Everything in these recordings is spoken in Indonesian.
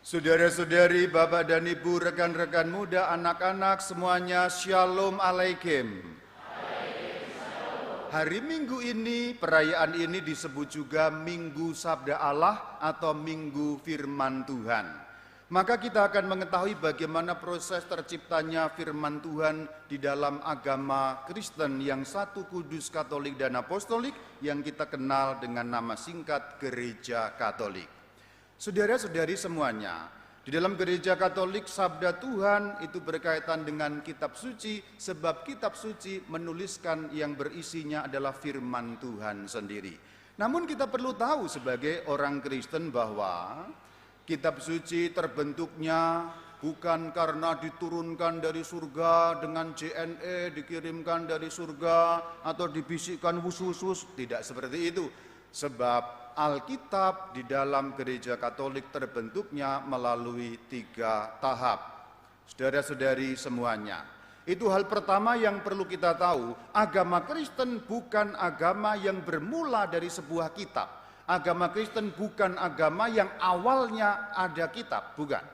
Saudara-saudari, Bapak dan Ibu, rekan-rekan muda, anak-anak semuanya, Shalom Alaikum. Hari Minggu ini, perayaan ini disebut juga Minggu Sabda Allah atau Minggu Firman Tuhan. Maka kita akan mengetahui bagaimana proses terciptanya firman Tuhan di dalam agama Kristen yang satu, kudus, Katolik, dan Apostolik yang kita kenal dengan nama singkat Gereja Katolik. Saudara-saudari semuanya, di dalam Gereja Katolik sabda Tuhan itu berkaitan dengan kitab suci, sebab kitab suci menuliskan yang berisinya adalah firman Tuhan sendiri. Namun kita perlu tahu sebagai orang Kristen bahwa kitab suci terbentuknya bukan karena diturunkan dari surga dengan JNE, dikirimkan dari surga atau dibisikkan wus-wus, tidak seperti itu. Sebab Alkitab di dalam Gereja Katolik terbentuknya melalui 3 tahap. Saudara-saudari semuanya, itu hal pertama yang perlu kita tahu. Agama Kristen bukan agama yang bermula dari sebuah kitab. Agama Kristen bukan agama yang awalnya ada kitab, bukan.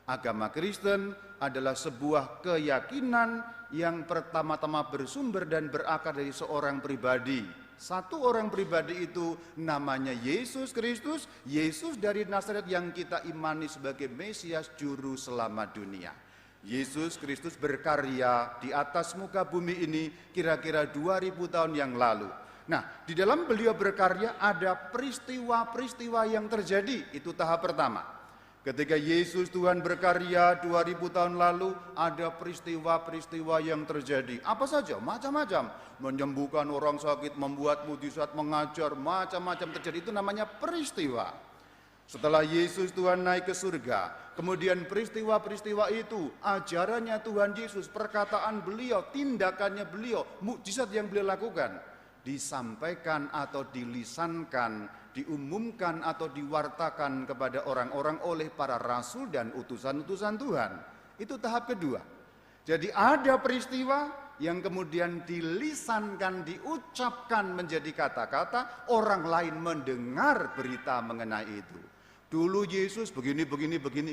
Agama Kristen adalah sebuah keyakinan yang pertama-tama bersumber dan berakar dari seorang pribadi. Satu orang pribadi itu namanya Yesus Kristus, Yesus dari Nazaret yang kita imani sebagai Mesias Juru Selamat dunia. Yesus Kristus berkarya di atas muka bumi ini kira-kira 2000 tahun yang lalu. Nah, di dalam beliau berkarya ada peristiwa-peristiwa yang terjadi, itu tahap pertama. Ketika Yesus Tuhan berkarya 2000 tahun lalu, ada peristiwa-peristiwa yang terjadi. Apa saja? Macam-macam. Menyembuhkan orang sakit, membuat mujizat, mengajar, macam-macam terjadi. Itu namanya peristiwa. Setelah Yesus Tuhan naik ke surga, kemudian peristiwa-peristiwa itu, ajarannya Tuhan Yesus, perkataan beliau, tindakannya beliau, mujizat yang beliau lakukan, disampaikan atau dilisankan, diumumkan atau diwartakan kepada orang-orang oleh para rasul dan utusan-utusan Tuhan. Itu tahap kedua. Jadi ada peristiwa yang kemudian dilisankan, diucapkan menjadi kata-kata, orang lain mendengar berita mengenai itu. Dulu Yesus begini,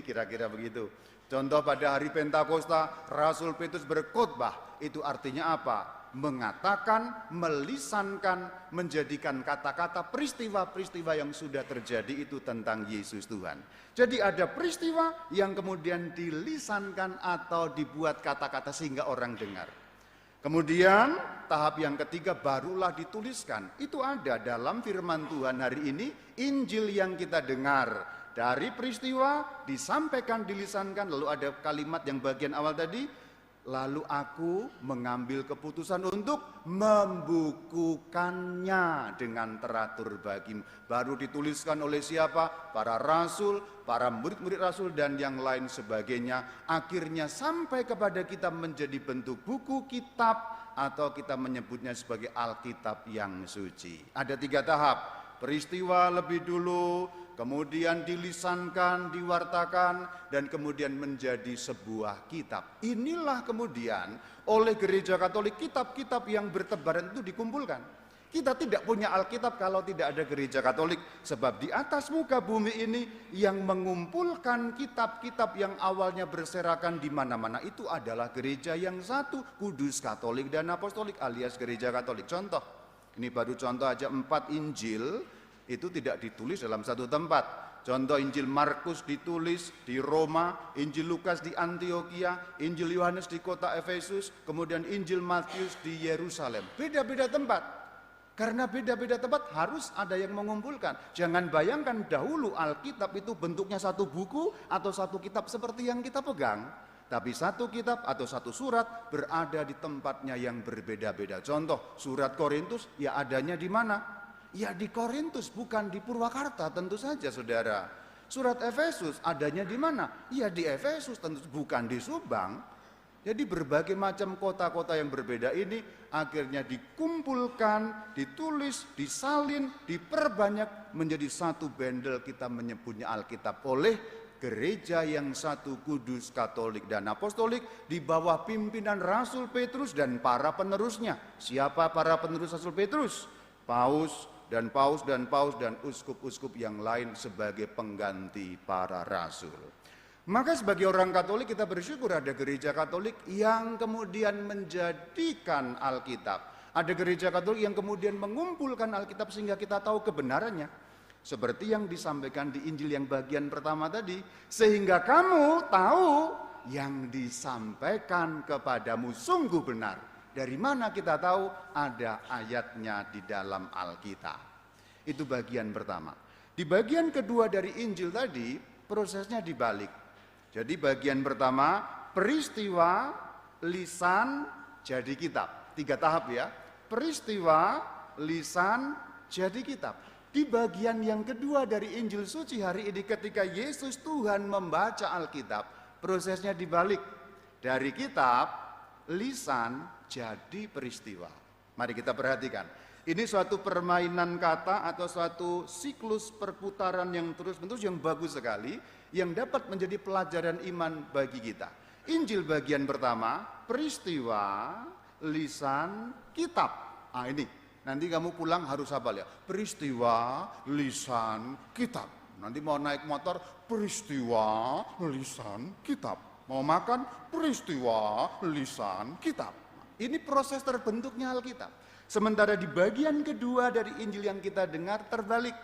kira-kira begitu. Contoh pada hari Pentakosta, Rasul Petrus berkhotbah. Itu artinya apa? Mengatakan, melisankan, menjadikan kata-kata peristiwa-peristiwa yang sudah terjadi itu tentang Yesus Tuhan. Jadi ada peristiwa yang kemudian dilisankan atau dibuat kata-kata sehingga orang dengar. Kemudian tahap yang ketiga barulah dituliskan. Itu ada dalam firman Tuhan hari ini, Injil yang kita dengar. Dari peristiwa disampaikan, dilisankan, lalu ada kalimat yang bagian awal tadi, lalu aku mengambil keputusan untuk membukukannya dengan teratur bagimu. Baru dituliskan oleh siapa? Para rasul, para murid-murid rasul dan yang lain sebagainya. Akhirnya sampai kepada kita menjadi bentuk buku kitab atau kita menyebutnya sebagai Alkitab yang suci. Ada 3 tahap. Peristiwa lebih dulu, kemudian dilisankan, diwartakan, dan kemudian menjadi sebuah kitab. Inilah kemudian oleh Gereja Katolik kitab-kitab yang bertebaran itu dikumpulkan. Kita tidak punya Alkitab kalau tidak ada Gereja Katolik. Sebab di atas muka bumi ini yang mengumpulkan kitab-kitab yang awalnya berserakan di mana-mana itu adalah gereja yang satu, kudus, Katolik, dan Apostolik alias Gereja Katolik. Contoh, ini baru contoh aja 4 Injil itu tidak ditulis dalam satu tempat. Contoh Injil Markus ditulis di Roma, Injil Lukas di Antioquia, Injil Yohanes di kota Efesus, kemudian Injil Matius di Yerusalem. Beda-beda tempat. Karena beda-beda tempat harus ada yang mengumpulkan. Jangan bayangkan dahulu Alkitab itu bentuknya satu buku atau satu kitab seperti yang kita pegang. Tapi satu kitab atau satu surat berada di tempatnya yang berbeda-beda. Contoh, surat Korintus ya adanya di mana? Ya di Korintus, bukan di Purwakarta tentu saja saudara. Surat Efesus adanya di mana? Ya di Efesus, tentu bukan di Subang. Jadi berbagai macam kota-kota yang berbeda ini akhirnya dikumpulkan, ditulis, disalin, diperbanyak menjadi satu bendel kita menyebutnya Alkitab oleh gereja yang satu, kudus, Katolik, dan Apostolik di bawah pimpinan Rasul Petrus dan para penerusnya. Siapa para penerus Rasul Petrus? Paus, dan paus dan uskup-uskup yang lain sebagai pengganti para rasul. Maka sebagai orang Katolik kita bersyukur ada gereja Katolik yang kemudian menjadikan Alkitab. Ada gereja Katolik yang kemudian mengumpulkan Alkitab sehingga kita tahu kebenarannya. Seperti yang disampaikan di Injil yang bagian pertama tadi. Sehingga kamu tahu yang disampaikan kepadamu sungguh benar. Dari mana kita tahu? Ada ayatnya di dalam Alkitab. Itu bagian pertama. Di bagian kedua dari Injil tadi, prosesnya dibalik. Jadi bagian pertama, peristiwa, lisan, jadi kitab. 3 tahap ya. Peristiwa, lisan, jadi kitab. Di bagian yang kedua dari Injil suci hari ini ketika Yesus Tuhan membaca Alkitab, prosesnya dibalik. Dari kitab, lisan, jadi peristiwa. Mari kita perhatikan. Ini suatu permainan kata atau suatu siklus perputaran yang terus-menerus yang bagus sekali, yang dapat menjadi pelajaran iman bagi kita. Injil bagian pertama, peristiwa, lisan, kitab. Ini, nanti kamu pulang harus hafal ya. Peristiwa, lisan, kitab. Nanti mau naik motor, peristiwa, lisan, kitab. Mau makan, peristiwa, lisan, kitab. Ini proses terbentuknya Alkitab. Sementara di bagian kedua dari Injil yang kita dengar terbalik.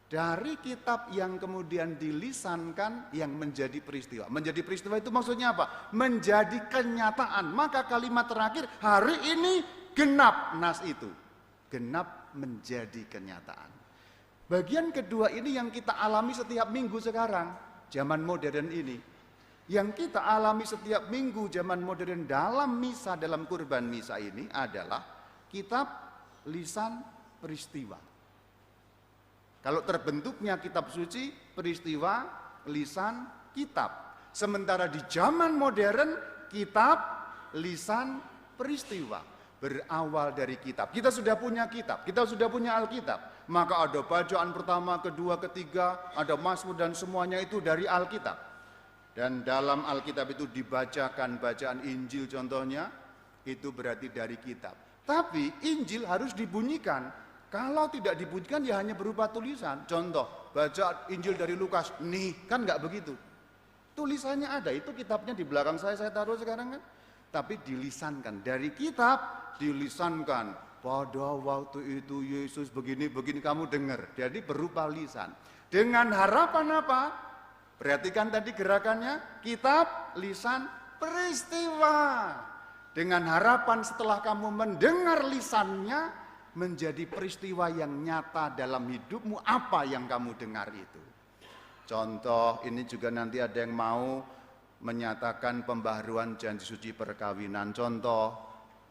Dari kitab yang kemudian dilisankan yang menjadi peristiwa. Menjadi peristiwa itu maksudnya apa? Menjadi kenyataan. Maka kalimat terakhir, hari ini genap nas itu. Genap menjadi kenyataan. Bagian kedua ini yang kita alami setiap minggu sekarang. Zaman modern ini. Yang kita alami setiap minggu zaman modern dalam misa, dalam kurban misa ini adalah kitab, lisan, peristiwa. Kalau terbentuknya kitab suci, peristiwa, lisan, kitab. Sementara di zaman modern, kitab, lisan, peristiwa. Berawal dari kitab. Kita sudah punya kitab, kita sudah punya Alkitab. Maka ada bacaan pertama, kedua, ketiga, ada Mazmur dan semuanya itu dari Alkitab. Dan dalam Alkitab itu dibacakan bacaan Injil contohnya, itu berarti dari kitab. Tapi Injil harus dibunyikan. Kalau tidak dibunyikan ya hanya berupa tulisan. Contoh, baca Injil dari Lukas. Nih, kan nggak begitu. Tulisannya ada, itu kitabnya di belakang saya taruh sekarang kan. Tapi dilisankan. Dari kitab dilisankan. Pada waktu itu Yesus begini kamu dengar. Jadi berupa lisan. Dengan harapan apa? Perhatikan tadi gerakannya. Kitab, lisan, peristiwa. Dengan harapan setelah kamu mendengar lisannya, menjadi peristiwa yang nyata dalam hidupmu, apa yang kamu dengar itu. Contoh, ini juga nanti ada yang mau menyatakan pembaharuan janji suci perkawinan. Contoh,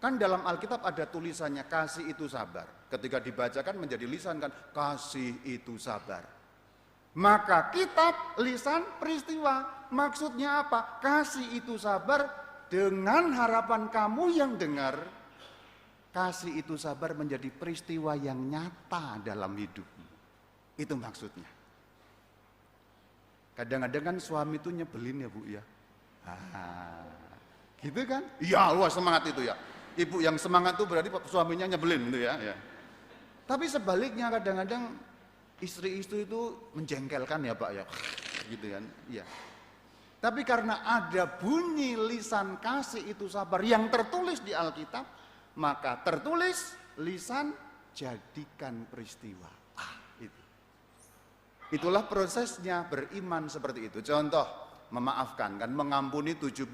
kan dalam Alkitab ada tulisannya, kasih itu sabar. Ketika dibacakan menjadi lisan kan, kasih itu sabar. Maka kitab, lisan, peristiwa. Maksudnya apa? Kasih itu sabar. Dengan harapan kamu yang dengar, kasih itu sabar menjadi peristiwa yang nyata dalam hidupmu. Itu maksudnya. Kadang-kadang kan suami itu nyebelin ya Bu ya. Gitu kan? Iya, wah semangat itu ya. Ibu yang semangat itu berarti suaminya nyebelin gitu ya. Tapi sebaliknya kadang-kadang istri-istri itu menjengkelkan ya Pak ya. Gitu kan? Iya. Tapi karena ada bunyi lisan kasih itu sabar yang tertulis di Alkitab, maka tertulis lisan jadikan peristiwa. Itu. Itulah prosesnya beriman seperti itu. Contoh, memaafkan kan, mengampuni 77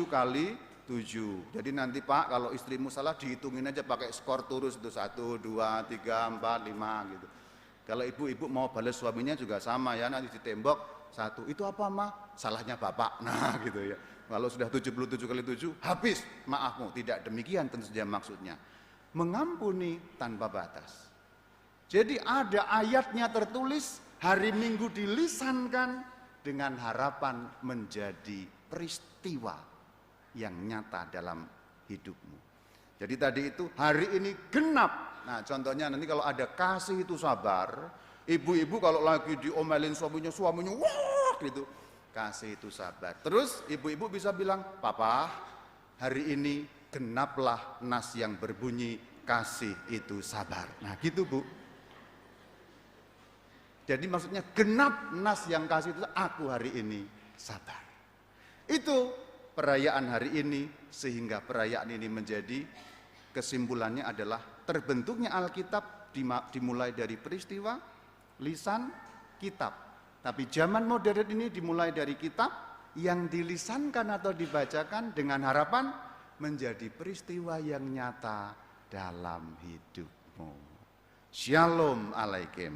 kali 7. Jadi nanti Pak kalau istrimu salah dihitungin aja pakai skor turus itu 1, 2, 3, 4, 5 gitu. Kalau ibu-ibu mau balas suaminya juga sama ya, nanti ditembok 1. Itu apa Ma? Salahnya Bapak. Nah gitu ya. Kalau sudah 77 kali 7 habis maafmu. Tidak demikian tentu saja maksudnya. Mengampuni tanpa batas. Jadi ada ayatnya tertulis, hari Minggu dilisankan dengan harapan menjadi peristiwa yang nyata dalam hidupmu. Jadi tadi itu hari ini genap. Nah contohnya nanti kalau ada kasih itu sabar, ibu-ibu kalau lagi diomelin suaminya wah gitu, kasih itu sabar. Terus ibu-ibu bisa bilang, Papa hari ini genaplah nas yang berbunyi kasih itu sabar. Nah gitu Bu. Jadi maksudnya genap nas yang kasih itu aku hari ini sabar. Itu perayaan hari ini, sehingga perayaan ini menjadi kesimpulannya adalah terbentuknya Alkitab dimulai dari peristiwa, lisan, kitab. Tapi zaman modern ini dimulai dari kitab yang dilisankan atau dibacakan dengan harapan menjadi peristiwa yang nyata dalam hidupmu. Shalom alaikum.